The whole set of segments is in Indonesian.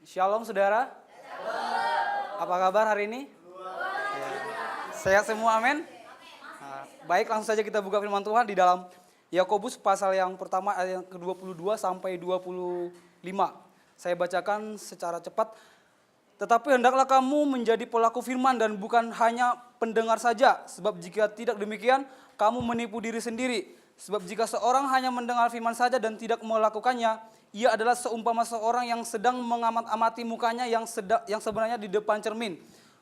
Shalom saudara. Apa kabar hari ini? Sehat semua, amin. Nah, baik, langsung saja kita buka firman Tuhan di dalam Yakobus pasal yang pertama ayat yang ke-22 sampai 25. Saya bacakan secara cepat. Tetapi hendaklah kamu menjadi pelaku firman dan bukan hanya pendengar saja, sebab jika tidak demikian kamu menipu diri sendiri. Sebab jika seorang hanya mendengar firman saja dan tidak melakukannya, ia adalah seumpama seorang yang sedang mengamat-amati mukanya yang sebenarnya di depan cermin.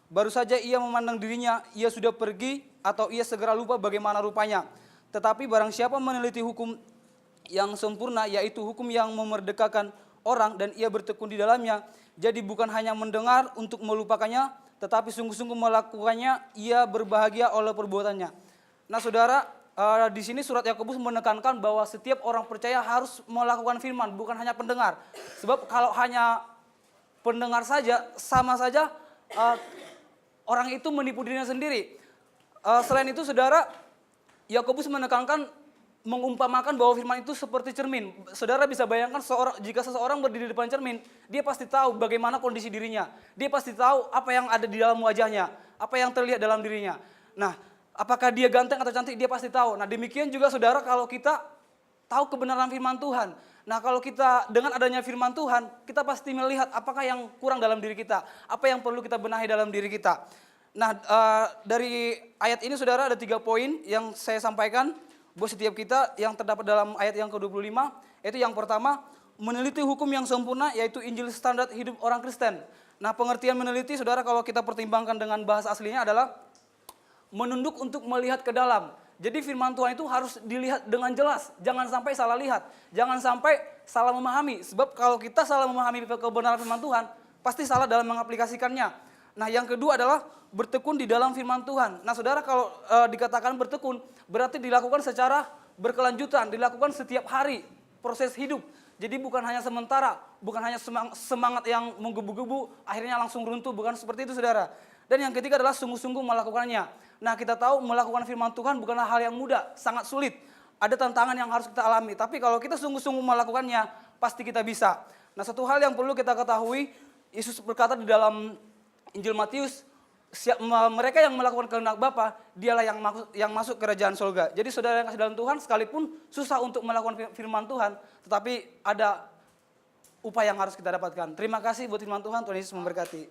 Baru saja ia memandang dirinya, ia sudah pergi atau ia segera lupa bagaimana rupanya. Tetapi barang siapa meneliti hukum yang sempurna, yaitu hukum yang memerdekakan orang dan ia bertekun di dalamnya, jadi bukan hanya mendengar untuk melupakannya, tetapi sungguh-sungguh melakukannya, ia berbahagia oleh perbuatannya. Nah saudara, di sini surat Yakobus menekankan bahwa setiap orang percaya harus melakukan firman, bukan hanya pendengar. Sebab kalau hanya pendengar saja, sama saja orang itu menipu dirinya sendiri. Selain itu saudara, Yakobus menekankan, mengumpamakan bahwa firman itu seperti cermin. Saudara bisa bayangkan jika seseorang berdiri di depan cermin, dia pasti tahu bagaimana kondisi dirinya. Dia pasti tahu apa yang ada di dalam wajahnya, apa yang terlihat dalam dirinya. Nah, apakah dia ganteng atau cantik, dia pasti tahu. Nah, demikian juga saudara kalau kita tahu kebenaran firman Tuhan. Nah, kalau kita dengan adanya firman Tuhan, kita pasti melihat apakah yang kurang dalam diri kita, apa yang perlu kita benahi dalam diri kita. Nah, dari ayat ini saudara ada 3 poin yang saya sampaikan buat setiap kita yang terdapat dalam ayat yang ke-25. Yaitu yang pertama, meneliti hukum yang sempurna, yaitu Injil standar hidup orang Kristen. Nah, pengertian meneliti saudara kalau kita pertimbangkan dengan bahasa aslinya adalah menunduk untuk melihat ke dalam. Jadi firman Tuhan itu harus dilihat dengan jelas, jangan sampai salah lihat, jangan sampai salah memahami. Sebab kalau kita salah memahami kebenaran firman Tuhan, pasti salah dalam mengaplikasikannya. Nah, yang kedua adalah bertekun di dalam firman Tuhan. Nah saudara, kalau dikatakan bertekun, berarti dilakukan secara berkelanjutan, dilakukan setiap hari, proses hidup. Jadi bukan hanya sementara, bukan hanya semangat yang menggebu-gebu, akhirnya langsung runtuh, bukan seperti itu saudara. Dan yang ketiga adalah sungguh-sungguh melakukannya. Nah, kita tahu melakukan firman Tuhan bukanlah hal yang mudah, sangat sulit. Ada tantangan yang harus kita alami, tapi kalau kita sungguh-sungguh melakukannya, pasti kita bisa. Nah, satu hal yang perlu kita ketahui, Yesus berkata di dalam Injil Matius, mereka yang melakukan kehendak Bapa, dialah yang masuk kerajaan surga. Jadi saudara yang kasih dalam Tuhan, sekalipun susah untuk melakukan firman Tuhan, tetapi ada upaya yang harus kita dapatkan. Terima kasih buat firman Tuhan, Tuhan Yesus memberkati.